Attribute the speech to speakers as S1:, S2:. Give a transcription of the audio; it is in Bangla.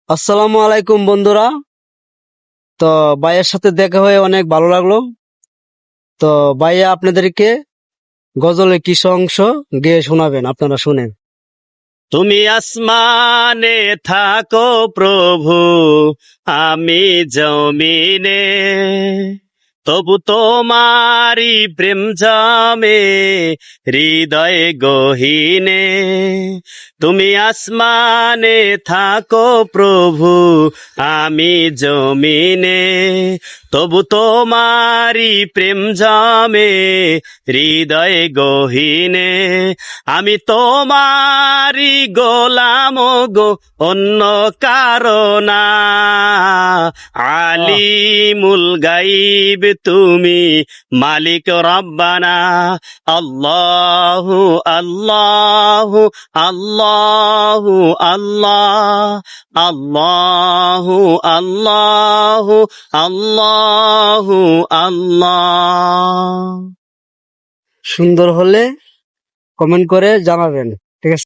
S1: আসসালামু আলাইকুম বন্ধুরা। তো ভাইয়ের সাথে দেখা হয়ে অনেক ভালো লাগলো। তো ভাইয়া আপনাদেরকে গজলের কিছু অংশ গেয়ে শোনাবেন, আপনারা শুনেন।
S2: তুমি আসমানে থাকো প্রভু, আমি জমিনে, তবু তোমারি প্রেম জামে হৃদয় গহীনে। তুমি আসমানে থাকো প্রভু, আমি জমিনে, তবু তোমারি প্রেম জামে হৃদয় গহীনে। আমি তোমারি গোলাম গো, অন্য কারণা।
S1: আহ,
S2: আলিমুল গাইব তুমি, মালিক রব্বানা। আল্লাহু আল্লাহু আল্লাহু আল্লাহ, আল্লাহু আল্লাহু আল্লাহু আল্লাহ।
S1: সুন্দর হলে কমেন্ট করে জানাবেন।